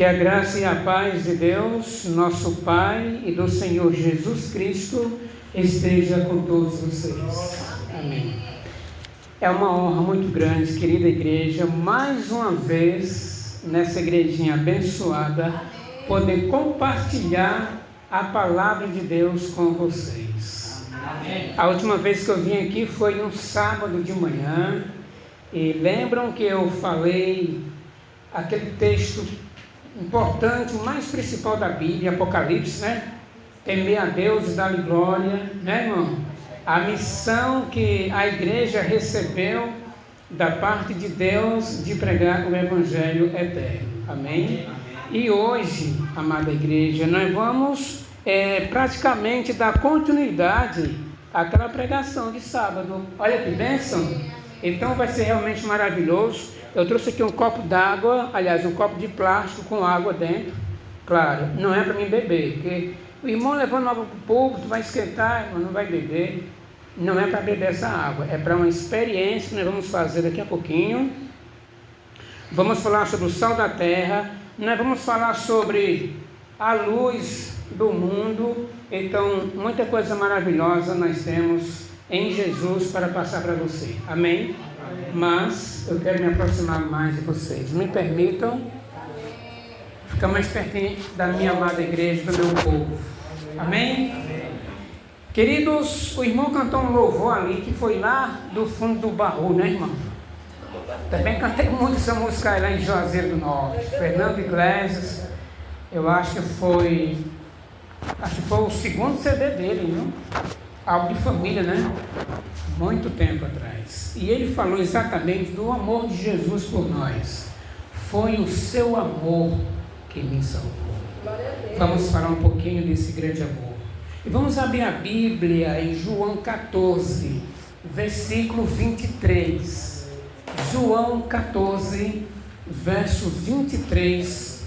Que a graça e a paz de Deus, nosso Pai, e do Senhor Jesus Cristo esteja com todos vocês. Amém. É uma honra muito grande, querida igreja, mais uma vez, nessa igrejinha abençoada, poder compartilhar a palavra de Deus com vocês. Amém. A última vez que eu vim aqui foi no sábado de manhã, e lembram que eu falei aquele texto importante, o mais principal da Bíblia, Apocalipse, né? Temer a Deus e dar-lhe glória, né, irmão? A missão que a igreja recebeu da parte de Deus de pregar o Evangelho eterno. Amém? E hoje, amada igreja, nós vamos praticamente dar continuidade àquela pregação de sábado. Olha que bênção! Então vai ser realmente maravilhoso. Eu trouxe aqui um copo d'água, aliás, um copo de plástico com água dentro. Claro, não é para mim beber, porque o irmão levando água para o púlpito vai esquentar, mas não vai beber. Não é para beber essa água, é para uma experiência que nós vamos fazer daqui a pouquinho. Vamos falar sobre o sal da terra, nós vamos falar sobre a luz do mundo. Então, muita coisa maravilhosa nós temos em Jesus para passar para você. Amém? Mas eu quero me aproximar mais de vocês. Me permitam ficar mais pertinho da minha amada igreja, do meu povo. Amém? Queridos, o irmão cantou um louvor ali que foi lá do fundo do baú, né, irmão? Também cantei muito essa música lá em Juazeiro do Norte. Fernando Iglesias, eu acho que foi o segundo CD dele, viu? Algo de família, né? Muito tempo atrás. E ele falou exatamente do amor de Jesus por nós. Foi o seu amor que me salvou. Vamos falar um pouquinho desse grande amor. E vamos abrir a Bíblia em João 14, versículo 23. João 14, verso 23.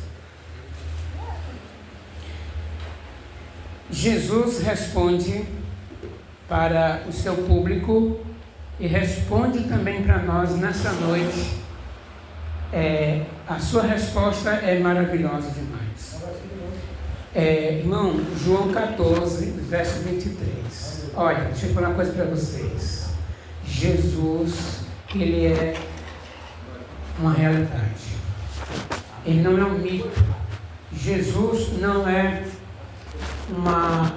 Jesus responde para o seu público e responde também para nós nessa noite. A sua resposta é maravilhosa demais. Irmão, João 14, verso 23. Olha, deixa eu falar uma coisa para vocês. Jesus, ele é uma realidade. Ele não é um mito. Jesus não é uma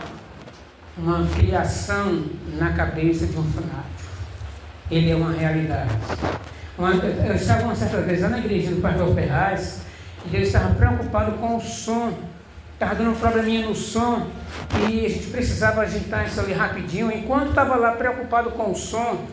criação na cabeça de um fanático. Ele é uma realidade. Eu estava uma certa vez lá na igreja do pastor Ferraz, e ele estava preocupado com o som. Estava dando um probleminha no som, e a gente precisava ajeitar isso ali rapidinho. Enquanto estava lá preocupado com o som,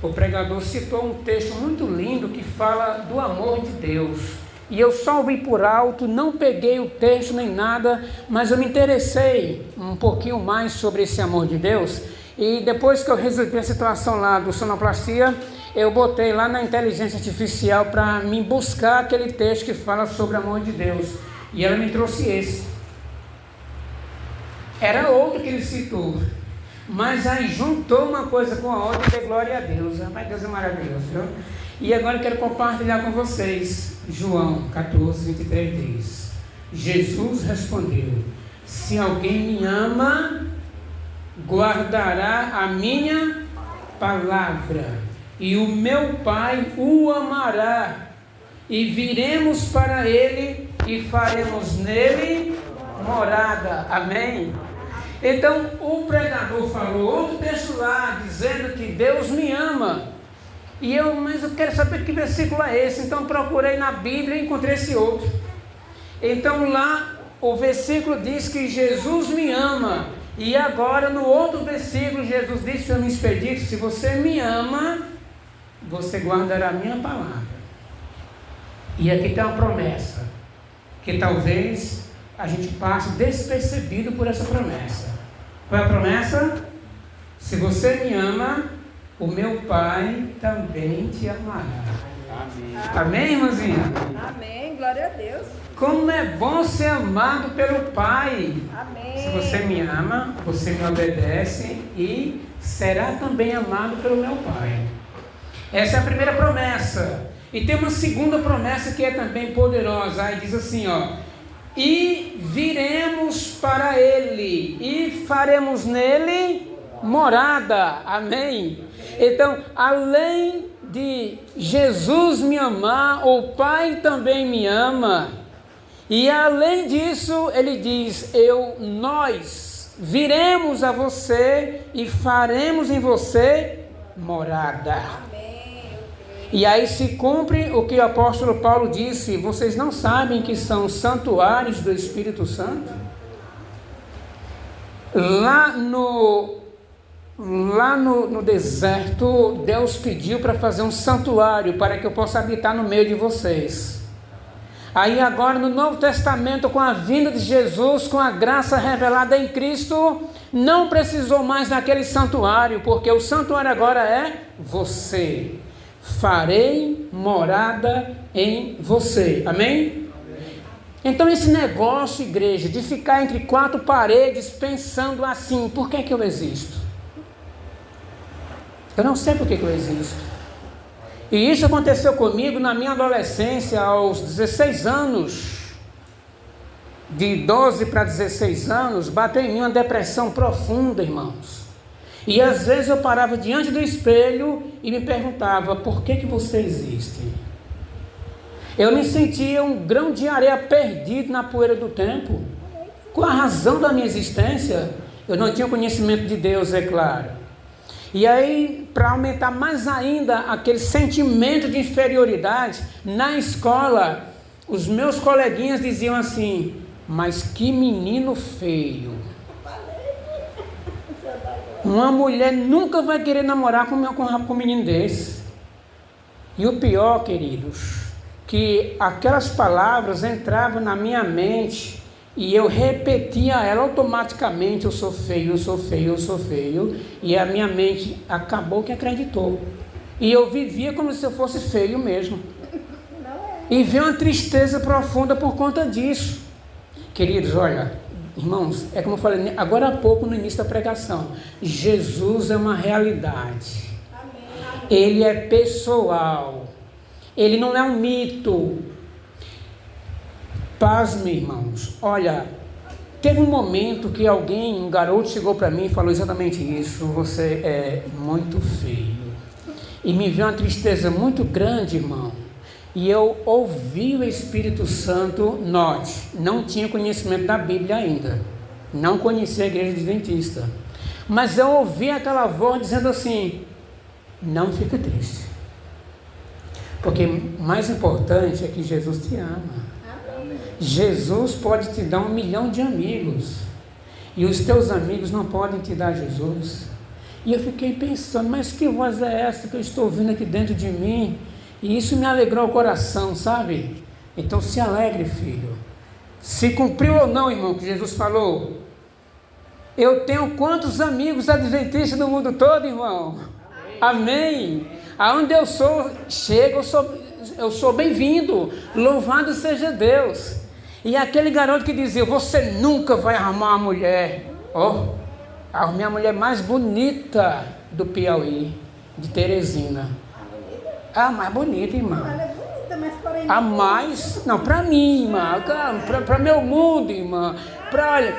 o pregador citou um texto muito lindo que fala do amor de Deus. E eu só ouvi por alto, não peguei o texto nem nada, mas eu me interessei um pouquinho mais sobre esse amor de Deus. E depois que eu resolvi a situação lá do sonoplastia, eu botei lá na inteligência artificial para me buscar aquele texto que fala sobre o amor de Deus. E ela me trouxe esse. Era outro que ele citou, mas aí juntou uma coisa com a outra e deu glória a Deus. Mas Deus é maravilhoso, viu? E agora eu quero compartilhar com vocês. João 14, 23 diz: Jesus respondeu: se alguém me ama, guardará a minha palavra, e o meu Pai o amará, e viremos para ele e faremos nele morada. Amém? Então o pregador falou outro texto lá, dizendo que Deus me ama. Mas eu quero saber que versículo é esse. Então procurei na Bíblia e encontrei esse outro. Então lá o versículo diz que Jesus me ama. E agora no outro versículo Jesus diz para me expedir: se você me ama, você guardará a minha palavra. E aqui tem uma promessa, que talvez a gente passe despercebido por essa promessa. Qual é a promessa? Se você me ama, o meu Pai também te amará. Amém. Amém, irmãzinha? Amém, glória a Deus. Como é bom ser amado pelo Pai. Amém. Se você me ama, você me obedece e será também amado pelo meu Pai. Essa é a primeira promessa. E tem uma segunda promessa que é também poderosa. Aí diz assim, ó: e viremos para ele e faremos nele morada. Amém? Então, além de Jesus me amar, o Pai também me ama. E além disso, ele diz: nós viremos a você e faremos em você morada. E aí se cumpre o que o apóstolo Paulo disse: vocês não sabem que são santuários do Espírito Santo? Lá no deserto, Deus pediu para fazer um santuário para que eu possa habitar no meio de vocês. Aí agora no Novo Testamento, com a vinda de Jesus, com a graça revelada em Cristo, não precisou mais daquele santuário, porque o santuário agora é você. Farei morada em você. Amém? Então esse negócio, igreja, de ficar entre quatro paredes pensando assim: por que eu existo? Eu não sei por que eu existo. E isso aconteceu comigo na minha adolescência, aos 16 anos. De 12 para 16 anos, bateu em mim uma depressão profunda, irmãos. E às vezes eu parava diante do espelho e me perguntava: por que você existe? Eu me sentia um grão de areia perdido na poeira do tempo. Qual a razão da minha existência? Eu não tinha conhecimento de Deus, é claro. E aí, para aumentar mais ainda aquele sentimento de inferioridade, na escola, os meus coleguinhas diziam assim: mas que menino feio. Uma mulher nunca vai querer namorar com um menino desse. E o pior, queridos, que aquelas palavras entravam na minha mente e eu repetia ela automaticamente: eu sou feio, eu sou feio, eu sou feio. E a minha mente acabou que acreditou. E eu vivia como se eu fosse feio mesmo. E veio uma tristeza profunda por conta disso. Queridos, olha, irmãos, é como eu falei agora há pouco no início da pregação: Jesus é uma realidade. Ele é pessoal. Ele não é um mito. Pasme, irmãos. Olha, teve um momento que um garoto chegou para mim e falou exatamente isso: você é muito feio. E me veio uma tristeza muito grande, irmão. E eu ouvi o Espírito Santo. Note, não tinha conhecimento da Bíblia ainda, não conhecia a igreja adventista, mas eu ouvi aquela voz dizendo assim: não fique triste, porque mais importante é que Jesus te ama. Jesus pode te dar 1 milhão de amigos, e os teus amigos não podem te dar Jesus. E eu fiquei pensando: mas que voz é essa que eu estou ouvindo aqui dentro de mim? E isso me alegrou o coração, sabe? Então se alegre, filho. Se cumpriu ou não, irmão, que Jesus falou. Eu tenho quantos amigos adventistas no mundo todo, irmão? Amém. Aonde eu chego, eu sou bem-vindo. Louvado seja Deus. E aquele garoto que dizia: você nunca vai arrumar uma mulher. Arrumei a mulher mais bonita do Piauí, de Teresina. A mais bonita, irmã. Ela é bonita, mas porém... A mais... Não, para mim, irmã. Para meu mundo, irmã. Olha,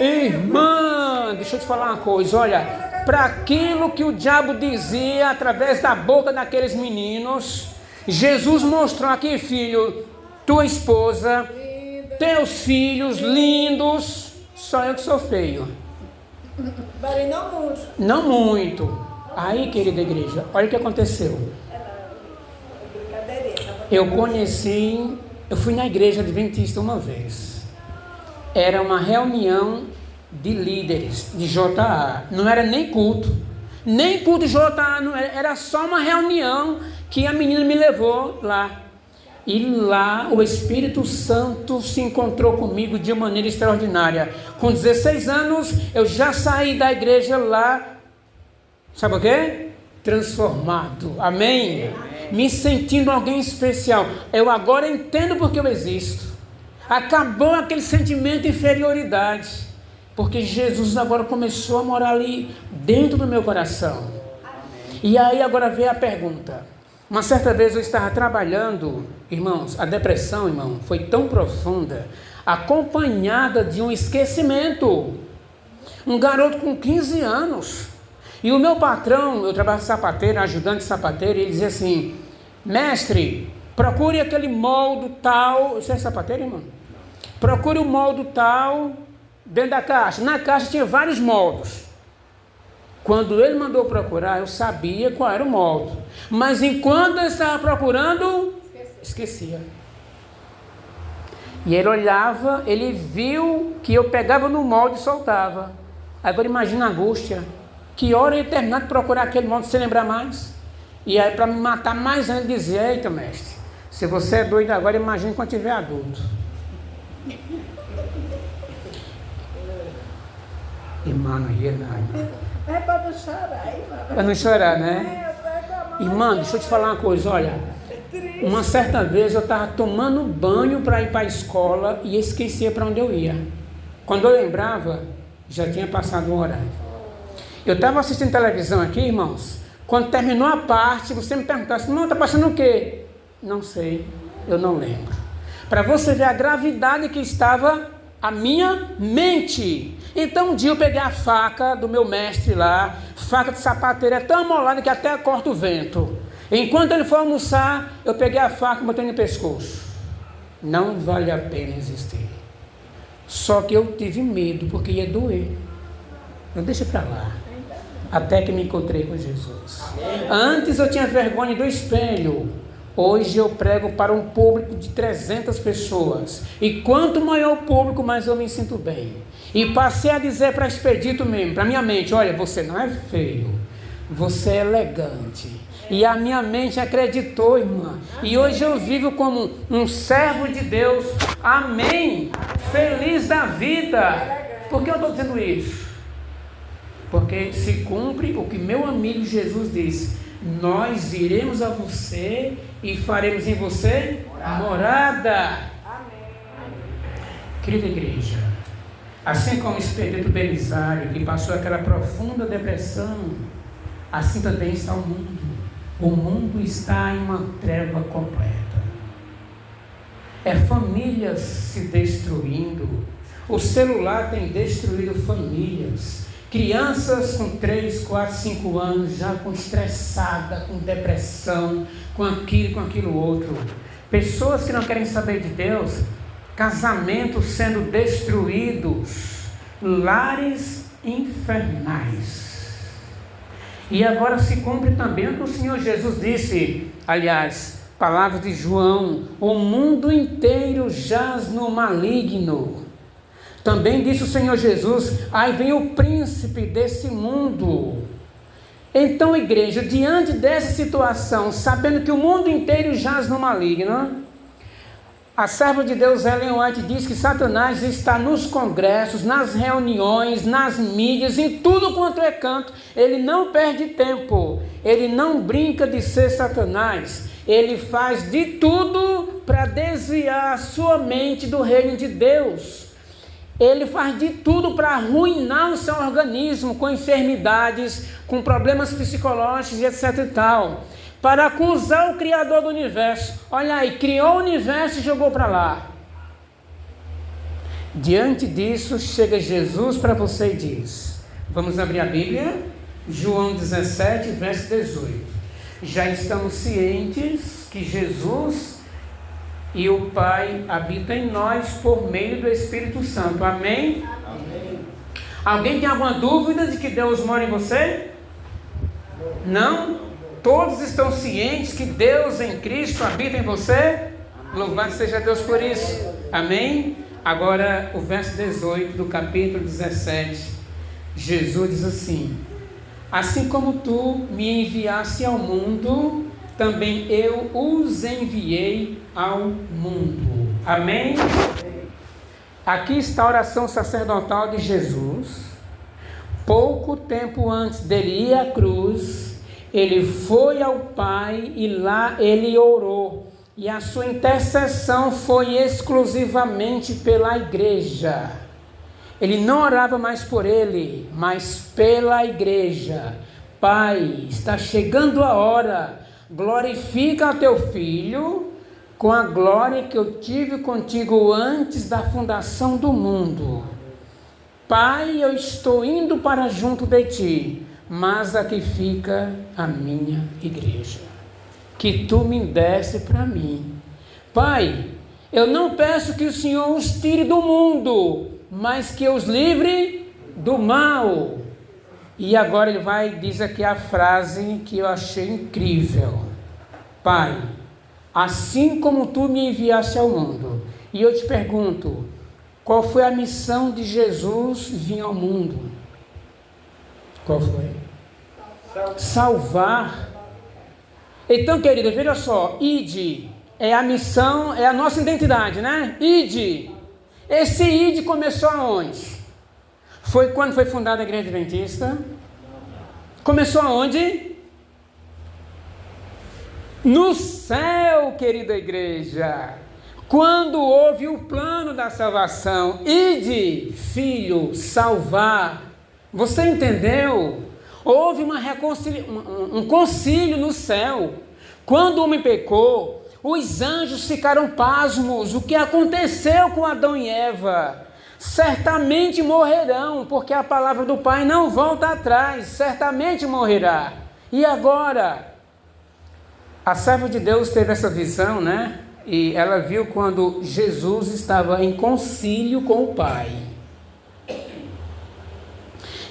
irmã, deixa eu te falar uma coisa. Olha, para aquilo que o diabo dizia através da boca daqueles meninos, Jesus mostrou aqui: filho, tua esposa, teus filhos lindos, só eu que sou feio. Não muito. Não muito. Aí, querida igreja, olha o que aconteceu. Eu fui na igreja adventista uma vez. Era uma reunião de líderes de JA. Não era nem culto JA, não era só uma reunião que a menina me levou lá. E lá o Espírito Santo se encontrou comigo de maneira extraordinária. Com 16 anos eu já saí da igreja lá. Sabe o quê? Transformado. Amém? Me sentindo alguém especial. Eu agora entendo porque eu existo. Acabou aquele sentimento de inferioridade, porque Jesus agora começou a morar ali dentro do meu coração. E aí agora vem a pergunta: Uma certa vez eu estava trabalhando, irmãos, a depressão, irmão, foi tão profunda, acompanhada de um esquecimento. Um garoto com 15 anos. E o meu patrão, eu trabalho sapateiro, ajudante de sapateiro, ele dizia assim: mestre, procure aquele moldo tal. Você é sapateiro, irmão? Procure o moldo tal dentro da caixa. Na caixa tinha vários moldos. Quando ele mandou procurar, eu sabia qual era o molde. Mas enquanto eu estava procurando, esquecia. E ele olhava, ele viu que eu pegava no molde e soltava. Agora imagina a angústia. Que hora eu ia terminar de procurar aquele molde sem lembrar mais? E aí, para me matar mais ainda, ele dizia: eita, mestre, se você é doido agora, imagine quando tiver adulto. Irmão, É para não chorar, irmão. Para não chorar, né? Irmão, deixa eu te falar uma coisa, olha. Uma certa vez eu estava tomando banho para ir para a escola e esquecia para onde eu ia. Quando eu lembrava, já tinha passado um horário. Eu estava assistindo televisão aqui, irmãos. Quando terminou a parte, você me perguntasse: não, está passando o quê? Não sei, eu não lembro. Para você ver a gravidade que estava a minha mente. Então um dia eu peguei a faca do meu mestre lá, faca de sapateiro, é tão amolada que até corta o vento. Enquanto ele foi almoçar, eu peguei a faca e botei no pescoço. Não vale a pena existir. Só que eu tive medo, porque ia doer. Eu deixei para lá. Até que me encontrei com Jesus. Antes eu tinha vergonha do espelho. Hoje eu prego para um público de 300 pessoas. E quanto maior o público, mais eu me sinto bem. E passei a dizer para Expedito mesmo, para minha mente: olha, você não é feio, você é elegante. E a minha mente acreditou, irmã. E hoje eu vivo como um servo de Deus. Amém. Feliz da vida. Por que eu estou dizendo isso? Porque se cumpre o que meu amigo Jesus disse: nós iremos a você e faremos em você morada. Querida igreja, assim como Expedito Belisário, que passou aquela profunda depressão, assim também está o mundo. O mundo está em uma treva completa. É famílias se destruindo. O celular tem destruído famílias. Crianças com 3, 4, 5 anos já com estressada, com depressão, com aquilo outro. Pessoas que não querem saber de Deus, casamentos sendo destruídos, lares infernais. E agora se cumpre também o que o Senhor Jesus disse, aliás, palavras de João: o mundo inteiro jaz no maligno. Também disse o Senhor Jesus: aí vem o príncipe desse mundo. Então, igreja, diante dessa situação, sabendo que o mundo inteiro jaz no maligno, a serva de Deus, Ellen White, diz que Satanás está nos congressos, nas reuniões, nas mídias, em tudo quanto é canto. Ele não perde tempo, ele não brinca de ser Satanás, ele faz de tudo para desviar a sua mente do reino de Deus. Ele faz de tudo para arruinar o seu organismo com enfermidades, com problemas psicológicos e etc e tal. Para acusar o Criador do universo. Olha aí, criou o universo e jogou para lá. Diante disso, chega Jesus para você e diz: vamos abrir a Bíblia, João 17, verso 18. Já estamos cientes que Jesus e o Pai habitam em nós por meio do Espírito Santo. Amém? Amém. Alguém tem alguma dúvida de que Deus mora em você? Não? Todos estão cientes que Deus em Cristo habita em você? Louvado seja Deus por isso. Amém? Agora o verso 18 do capítulo 17. Jesus diz assim: assim como tu me enviaste ao mundo, também eu os enviei ao mundo. Amém? Aqui está a oração sacerdotal de Jesus. Pouco tempo antes dele ir à cruz, ele foi ao Pai e lá ele orou. E a sua intercessão foi exclusivamente pela igreja. Ele não orava mais por ele, mas pela igreja. Pai, está chegando a hora glorifica a teu Filho com a glória que eu tive contigo antes da fundação do mundo. Pai, eu estou indo para junto de ti, mas aqui fica a minha igreja, que tu me deste para mim. Pai, eu não peço que o Senhor os tire do mundo, mas que os livre do mal. E agora ele diz aqui a frase que eu achei incrível. Pai, assim como tu me enviaste ao mundo. E eu te pergunto, qual foi a missão de Jesus vir ao mundo? Qual foi? Salvar. Então, querida, veja só, ide é a missão, é a nossa identidade, né? Ide. Esse ide começou aonde? Foi quando foi fundada a Igreja Adventista? Começou aonde? No céu, querida igreja. Quando houve o plano da salvação, ide, filho, salvar. Você entendeu? Houve um concílio no céu. Quando o homem pecou, os anjos ficaram pasmos. O que aconteceu com Adão e Eva? Certamente morrerão, porque a palavra do Pai não volta atrás. Certamente morrerá. E agora? A serva de Deus teve essa visão, né? E ela viu quando Jesus estava em concílio com o Pai.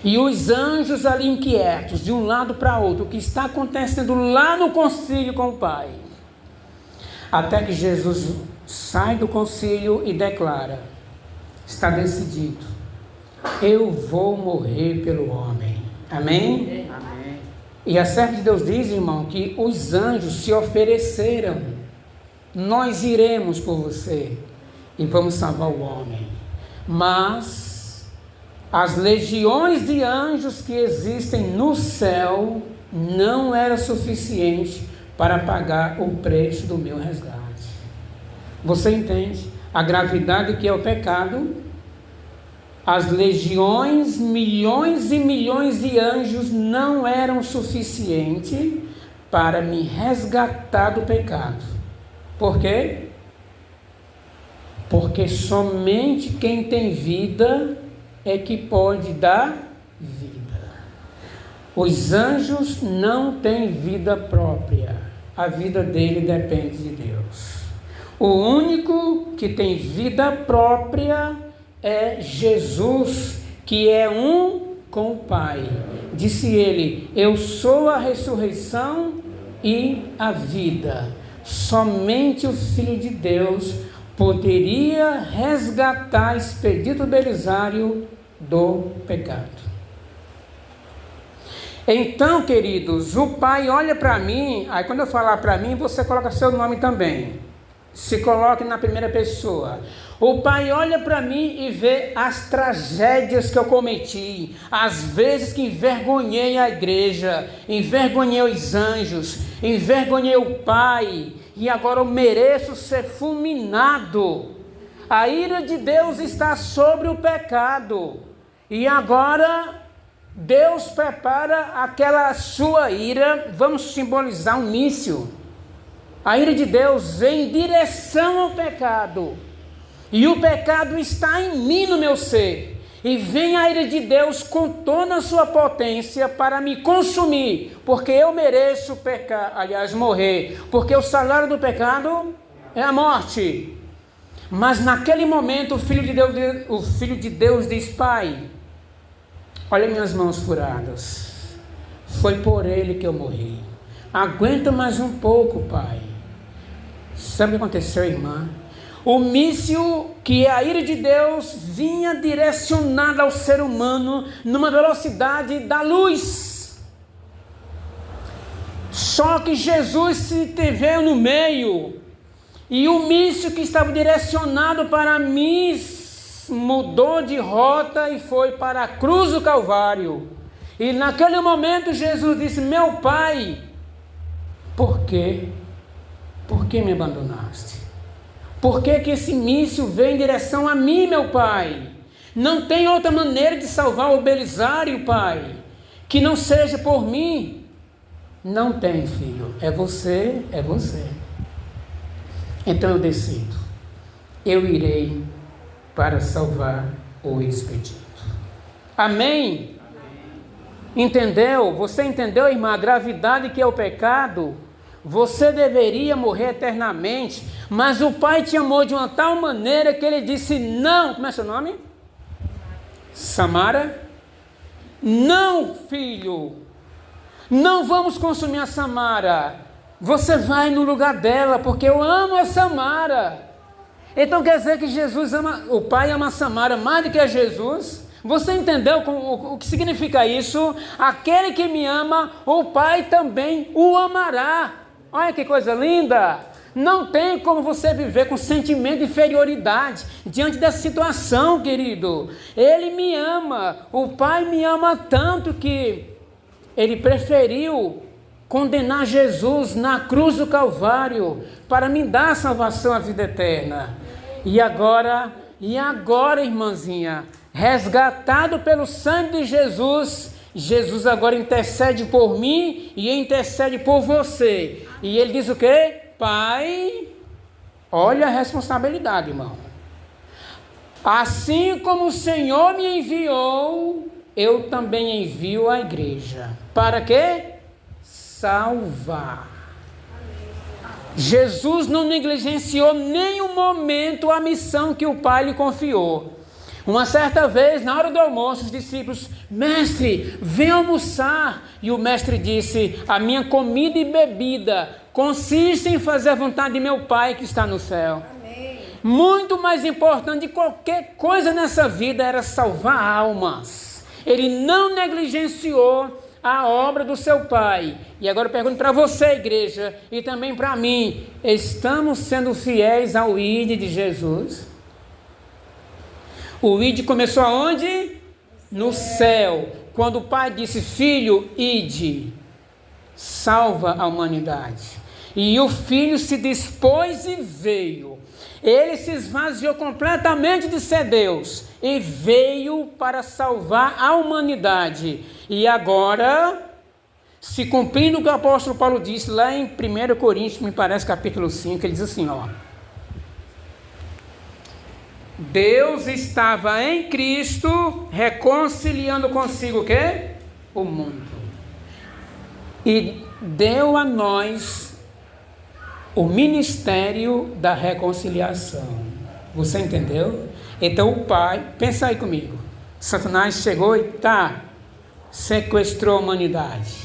E os anjos ali inquietos, de um lado para outro, o que está acontecendo lá no concílio com o Pai. Até que Jesus sai do concílio e declara: está decidido, eu vou morrer pelo homem. Amém? Amém. E a serva de Deus diz, irmão, que os anjos se ofereceram: nós iremos por você e vamos salvar o homem. Mas as legiões de anjos que existem no céu não era suficiente para pagar o preço do meu resgate. Você entende a gravidade que é o pecado? As legiões, milhões e milhões de anjos não eram suficientes para me resgatar do pecado. Por quê? Porque somente quem tem vida é que pode dar vida. Os anjos não têm vida própria. A vida dele depende de Deus. O único que tem vida própria é Jesus, que é um com o Pai. Disse ele: eu sou a ressurreição e a vida. Somente o Filho de Deus poderia resgatar Expedito Belisário do pecado. Então, queridos, o Pai olha para mim. Aí quando eu falar para mim, você coloca seu nome também. Se coloque na primeira pessoa. O Pai olha para mim e vê as tragédias que eu cometi, as vezes que envergonhei a igreja, envergonhei os anjos, envergonhei o Pai, e agora eu mereço ser fulminado. A ira de Deus está sobre o pecado, e agora Deus prepara aquela sua ira. Vamos simbolizar um míssil. A ira de Deus vem em direção ao pecado, e o pecado está em mim, no meu ser, e vem a ira de Deus com toda a sua potência para me consumir, porque eu mereço pecar, aliás, morrer, porque o salário do pecado é a morte. Mas naquele momento o Filho de Deus diz: Pai, olha minhas mãos furadas, foi por ele que eu morri, aguenta mais um pouco, Pai. Sabe o que aconteceu, irmã? O míssil, que é a ira de Deus, vinha direcionado ao ser humano numa velocidade da luz. Só que Jesus se veio no meio, e o míssil que estava direcionado para mim mudou de rota e foi para a cruz do Calvário. E naquele momento Jesus disse: meu Pai, por quê? Por que me abandonaste? Por que esse míssil vem em direção a mim, meu Pai? Não tem outra maneira de salvar o Belisário, Pai, que não seja por mim. Não tem, filho. É você, é você. Então eu decido. Eu irei para salvar o expedito. Amém? Entendeu? Você entendeu, irmã, a gravidade que é o pecado? Você deveria morrer eternamente, mas o Pai te amou de uma tal maneira que ele disse não. Como é seu nome? Samara? Não, filho. Não vamos consumir a Samara. Você vai no lugar dela, porque eu amo a Samara. Então quer dizer que Jesus ama, o Pai ama a Samara mais do que a Jesus? Você entendeu o que significa isso? Aquele que me ama, o Pai também o amará. Olha que coisa linda! Não tem como você viver com sentimento de inferioridade diante dessa situação, querido. Ele me ama, o Pai me ama tanto que ele preferiu condenar Jesus na cruz do Calvário para me dar a salvação, a vida eterna. E agora, irmãzinha, resgatado pelo sangue de Jesus, Jesus agora intercede por mim e intercede por você. E ele diz o quê? Pai, olha a responsabilidade, irmão. Assim como o Senhor me enviou, eu também envio a igreja. Para quê? Salvar. Jesus não negligenciou nenhum momento a missão que o Pai lhe confiou. Uma certa vez, na hora do almoço, os discípulos: mestre, vem almoçar. E o mestre disse: a minha comida e bebida consiste em fazer a vontade de meu Pai que está no céu. Amém. Muito mais importante de qualquer coisa nessa vida era salvar almas. Ele não negligenciou a obra do seu Pai. E agora eu pergunto para você, igreja, e também para mim: estamos sendo fiéis ao ID de Jesus? O ID começou aonde? No céu. Quando o Pai disse: filho, ide, salva a humanidade. E o Filho se dispôs e veio. Ele se esvaziou completamente de ser Deus e veio para salvar a humanidade. E agora, se cumprindo o que o apóstolo Paulo disse lá em 1 Coríntios, me parece capítulo 5, ele diz assim, ó: Deus estava em Cristo reconciliando consigo o quê? O mundo. E deu a nós o ministério da reconciliação. Você entendeu? Então o Pai, pensa aí comigo. Satanás chegou e sequestrou a humanidade.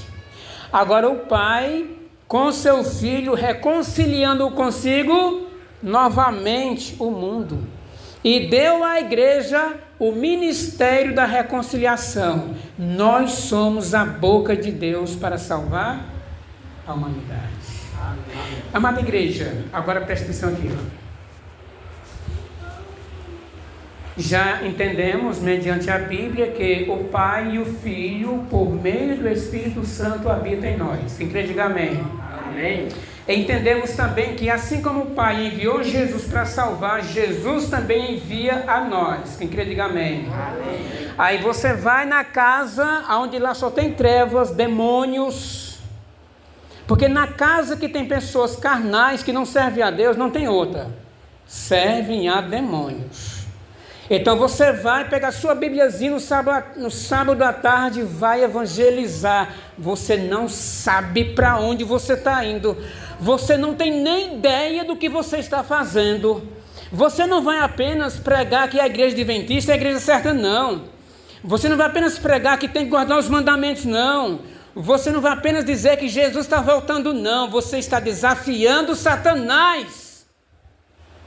Agora o Pai, com seu Filho, reconciliando consigo novamente o mundo. E deu à igreja o ministério da reconciliação. Nós somos a boca de Deus para salvar a humanidade. Amada igreja, agora presta atenção aqui. Já entendemos, mediante a Bíblia, que o Pai e o Filho, por meio do Espírito Santo, habitam em nós. Quem crê, diga amém. Amém. Entendemos também que assim como o Pai enviou Jesus para salvar, Jesus também envia a nós. Quem crê, diga amém. Amém. Aí você vai na casa onde lá só tem trevas, demônios. Porque na casa que tem pessoas carnais que não servem a Deus, não tem outra. Servem a demônios. Então você vai pegar sua Bíbliazinha no sábado à tarde, vai evangelizar. Você não sabe para onde você está indo. Você não tem nem ideia do que você está fazendo. Você não vai apenas pregar que a igreja adventista é a igreja certa, não. Você não vai apenas pregar que tem que guardar os mandamentos, não. Você não vai apenas dizer que Jesus está voltando, não. Você está desafiando Satanás.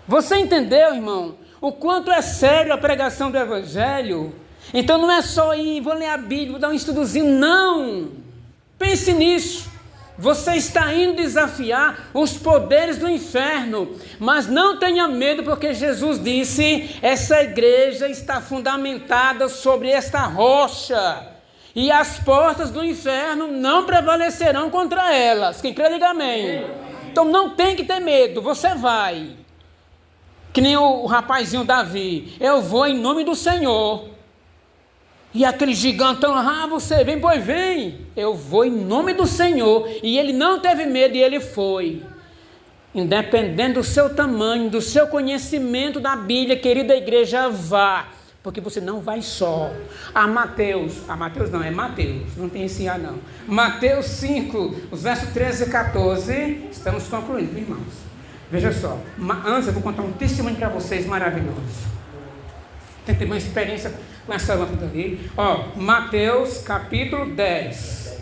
Você entendeu, irmão? O quanto é sério a pregação do Evangelho? Então não é só ir, vou ler a Bíblia, vou dar um estudozinho, não. Pense nisso. Você está indo desafiar os poderes do inferno, mas não tenha medo, porque Jesus disse: essa igreja está fundamentada sobre esta rocha, e as portas do inferno não prevalecerão contra elas. Quem crê, diga amém. Então não tem que ter medo, você vai. Que nem o rapazinho Davi: eu vou em nome do Senhor. E aquele gigantão, você vem, pois vem. Eu vou em nome do Senhor. E ele não teve medo e ele foi. Independente do seu tamanho, do seu conhecimento da Bíblia, querida igreja, vá. Porque você não vai só. Mateus não tem esse A não. Mateus 5, os versos 13 e 14, estamos concluindo, irmãos. Veja só, antes eu vou contar um testemunho para vocês maravilhoso. Tem que ter uma experiência com essa lâmpada ali. Mateus capítulo 10.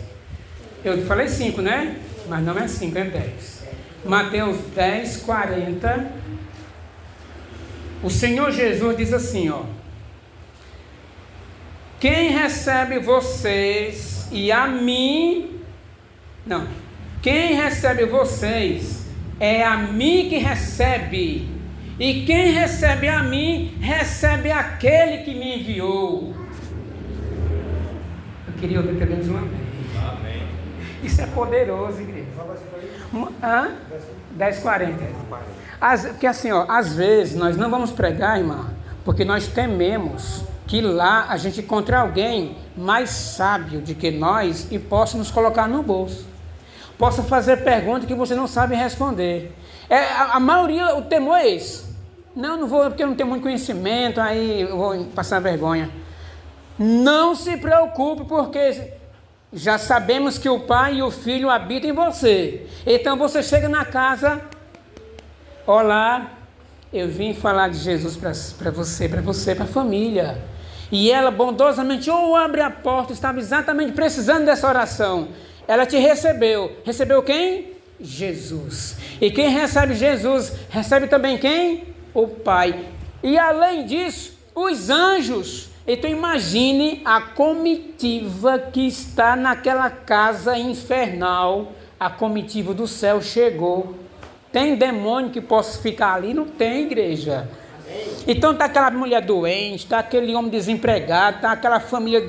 Eu falei 5, né? Mas não é 5, é 10. Mateus 10, 40. O Senhor Jesus diz assim, quem recebe vocês e a mim... Não. Quem recebe vocês é a mim que recebe. E quem recebe a mim, recebe aquele que me enviou. Eu queria ouvir pelo menos uma vez. Amém. Isso é poderoso, igreja. 10:40. Porque assim, às vezes nós não vamos pregar, irmã, porque nós tememos que lá a gente encontre alguém mais sábio do que nós e possa nos colocar no bolso. Possa fazer perguntas que você não sabe responder. A maioria, o temor é esse. Não vou, porque eu não tenho muito conhecimento, aí eu vou passar vergonha. Não se preocupe, porque já sabemos que o Pai e o Filho habitam em você. Então você chega na casa, olá, eu vim falar de Jesus para você, para a família. E ela bondosamente abre a porta, estava exatamente precisando dessa oração. Ela te recebeu. Recebeu quem? Jesus. E quem recebe Jesus, recebe também quem? O Pai. E além disso, os anjos. Então imagine a comitiva que está naquela casa infernal. A comitiva do céu chegou. Tem demônio que possa ficar ali? Não tem, igreja. Então está aquela mulher doente, está aquele homem desempregado, está aquela família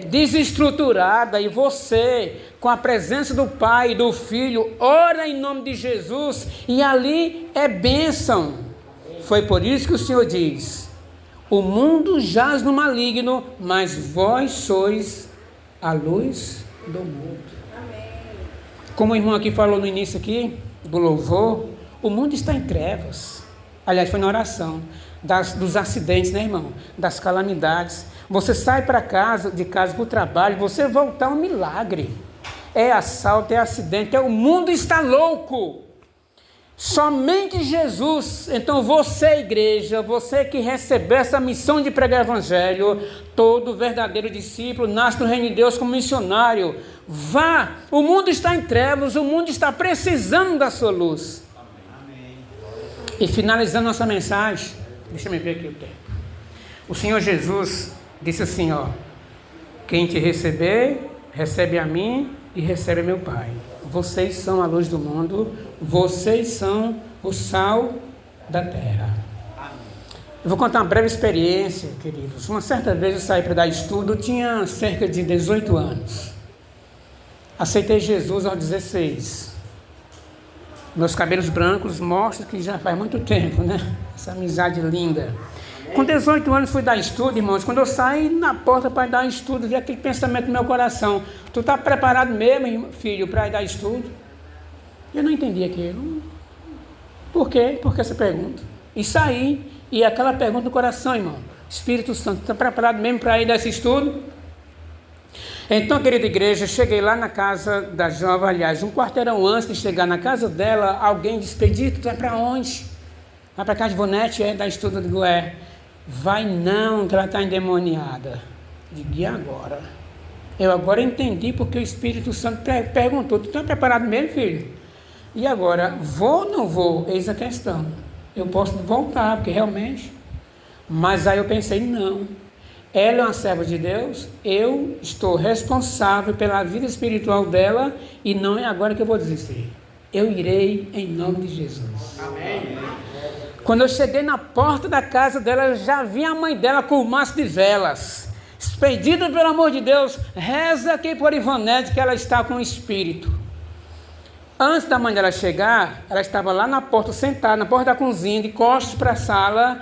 desestruturada, e você, com a presença do Pai e do Filho, ora em nome de Jesus, e ali é bênção. Foi por isso que o Senhor diz: o mundo jaz no maligno, mas vós sois a luz do mundo. Amém. Como o irmão aqui falou no início aqui, do louvor, o mundo está em trevas. Aliás, foi na oração dos acidentes, né, irmão? Das calamidades. Você sai de casa para o trabalho, você voltar um milagre. É assalto, é acidente, o mundo está louco. Somente Jesus. Então você, igreja, você que recebeu essa missão de pregar o evangelho, todo verdadeiro discípulo nasce no reino de Deus como missionário. Vá, o mundo está em trevas, o mundo está precisando da sua luz. Amém. E finalizando nossa mensagem, deixa eu ver aqui o tempo. O Senhor Jesus disse assim, quem te receber, recebe a mim e recebe meu Pai. Vocês são a luz do mundo, vocês são o sal da terra. Eu vou contar uma breve experiência, queridos. Uma certa vez eu saí para dar estudo, eu tinha cerca de 18 anos. Aceitei Jesus aos 16. Meus cabelos brancos mostram que já faz muito tempo, né? Essa amizade linda. Com 18 anos fui dar estudo, irmãos. Quando eu saí na porta para dar estudo, vi aquele pensamento no meu coração: tu está preparado mesmo, filho, para ir dar estudo? Eu não entendi aquilo. Por quê? Por que essa pergunta? E saí, e aquela pergunta no coração, irmão: Espírito Santo, está preparado mesmo para ir dar esse estudo? Então, querida igreja, cheguei lá na casa da jovem, aliás, um quarteirão antes de chegar na casa dela, alguém disse: Pedito, tu vai para onde? Vai para casa de Bonete, dar estudo? Eu digo: vai não, que ela está endemoniada. Digo: e agora? Eu agora entendi porque o Espírito Santo perguntou: tu está preparado mesmo, filho? E agora, vou ou não vou? Eis a questão. Eu posso voltar, porque realmente... Mas aí eu pensei: não. Ela é uma serva de Deus, eu estou responsável pela vida espiritual dela, e não é agora que eu vou desistir. Eu irei em nome de Jesus. Amém. Quando eu cheguei na porta da casa dela, eu já vi a mãe dela com o maço de velas. Expedida, pelo amor de Deus, reza aqui por Ivonete, que ela está com o espírito. Antes da mãe dela chegar, ela estava lá na porta, sentada na porta da cozinha, de costas para a sala,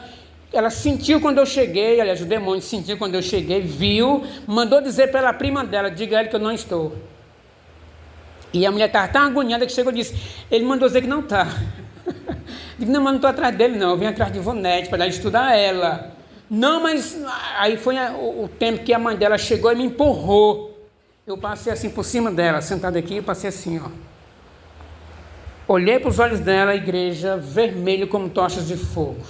ela sentiu quando eu cheguei, aliás, o demônio sentiu quando eu cheguei, viu, mandou dizer pela prima dela, diga a ele que eu não estou. E a mulher estava tão agoniada que chegou e disse, ele mandou dizer que não está. Digo, não, mas não estou atrás dele não, eu vim atrás de Ivonete para estudar ela. Não, mas aí foi o tempo que a mãe dela chegou e me empurrou. Eu passei assim por cima dela, sentado aqui, eu passei assim, ó. Olhei para os olhos dela, a igreja, vermelho como tochas de fogo.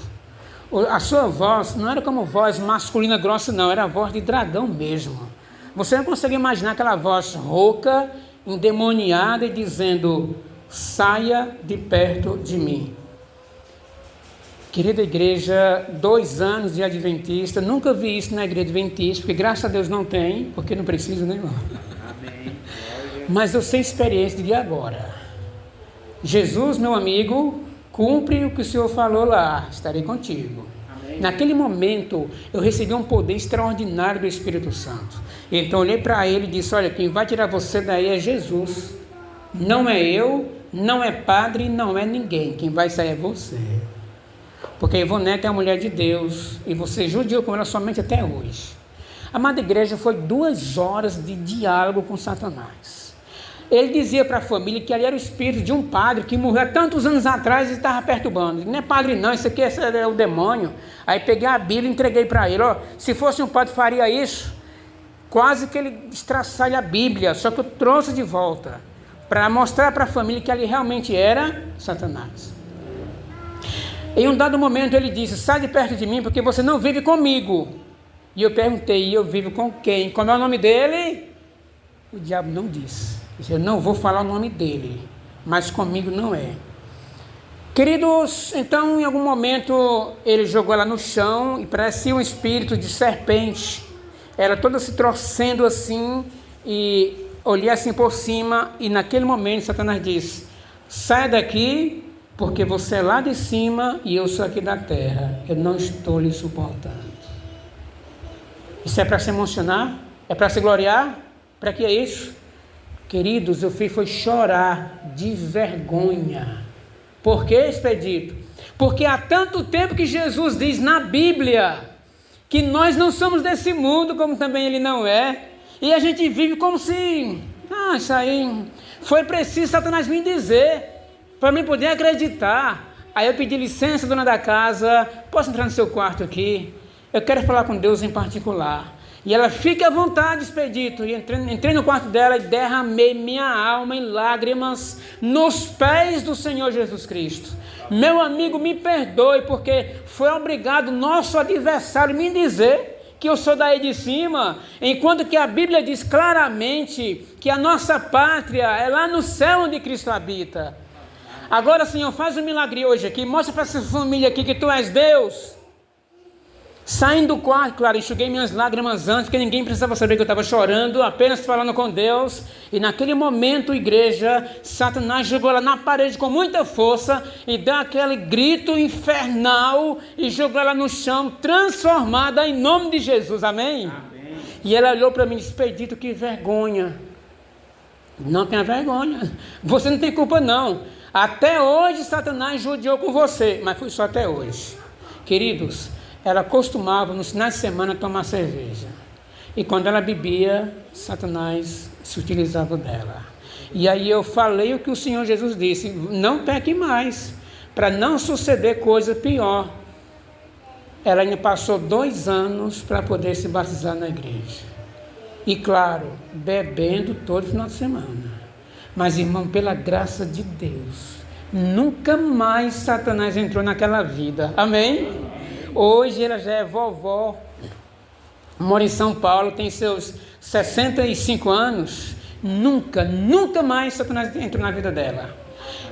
A sua voz não era como voz masculina grossa, não, era a voz de dragão mesmo. Você não consegue imaginar aquela voz rouca, endemoniada e dizendo, saia de perto de mim. Querida igreja, 2 anos de adventista, nunca vi isso na igreja adventista, porque graças a Deus não tem, porque não precisa, né, irmão? Amém. Mas eu sei experiência de agora. Jesus, meu amigo, cumpre o que o Senhor falou lá, estarei contigo. Amém. Naquele momento, eu recebi um poder extraordinário do Espírito Santo. Então, olhei para ele e disse, olha, quem vai tirar você daí é Jesus. Não é eu, não é padre, não é ninguém. Quem vai sair é você. Porque a Ivonete é a mulher de Deus e você judiou com ela somente até hoje. A amada igreja, foi 2 horas de diálogo com Satanás. Ele dizia para a família que ali era o espírito de um padre que morreu há tantos anos atrás e estava perturbando. Não é padre não, isso aqui é o demônio. Aí peguei a Bíblia e entreguei para ele. Ó, se fosse um padre faria isso. Quase que ele estraçalha a Bíblia, só que eu trouxe de volta para mostrar para a família que ali realmente era Satanás. Em um dado momento ele disse, sai de perto de mim porque você não vive comigo. E eu perguntei, eu vivo com quem? Como é o nome dele? O diabo não disse. Disse, eu não vou falar o nome dele, mas comigo não é. Queridos, então em algum momento ele jogou ela no chão e parecia um espírito de serpente. Ela toda se torcendo assim e olhei assim por cima e naquele momento Satanás disse, sai daqui porque você é lá de cima e eu sou aqui da terra, eu não estou lhe suportando. Isso é para se emocionar? É para se gloriar? Para que é isso? Queridos, eu fiz foi chorar de vergonha. Por que, Expedito? Porque há tanto tempo que Jesus diz na Bíblia que nós não somos desse mundo, como também ele não é, e a gente vive como se, isso aí, foi preciso Satanás me dizer, para mim poder acreditar. Aí eu pedi licença, dona da casa, posso entrar no seu quarto aqui? Eu quero falar com Deus em particular. E ela, fique à vontade, Expedito. E entrei no quarto dela e derramei minha alma em lágrimas nos pés do Senhor Jesus Cristo. Meu amigo, me perdoe, porque foi obrigado nosso adversário me dizer que eu sou daí de cima, enquanto que a Bíblia diz claramente que a nossa pátria é lá no céu onde Cristo habita. Agora, Senhor, faz um milagre hoje aqui, mostra para essa família aqui que Tu és Deus. Saindo do quarto, claro, enxuguei minhas lágrimas antes, porque ninguém precisava saber que eu estava chorando, apenas falando com Deus. E naquele momento, igreja, Satanás jogou ela na parede com muita força e deu aquele grito infernal e jogou ela no chão, transformada em nome de Jesus, amém? Amém. E ela olhou para mim e disse, Expedito, que vergonha. Não tenha vergonha, você não tem culpa não. Até hoje Satanás judiou com você, mas foi só até hoje. Queridos, ela costumava nos finais de semana tomar cerveja. E quando ela bebia, Satanás se utilizava dela. E aí eu falei o que o Senhor Jesus disse, não peque mais, para não suceder coisa pior. Ela ainda passou 2 anos para poder se batizar na igreja. E claro, bebendo todo final de semana. Mas, irmão, pela graça de Deus, nunca mais Satanás entrou naquela vida. Amém? Hoje ela já é vovó, mora em São Paulo, tem seus 65 anos. Nunca mais Satanás entrou na vida dela.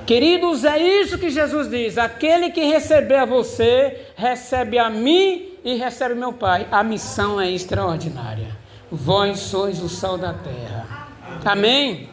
Queridos, é isso que Jesus diz. Aquele que receber a você, recebe a mim e recebe meu Pai. A missão é extraordinária. Vós sois o sal da terra. Amém?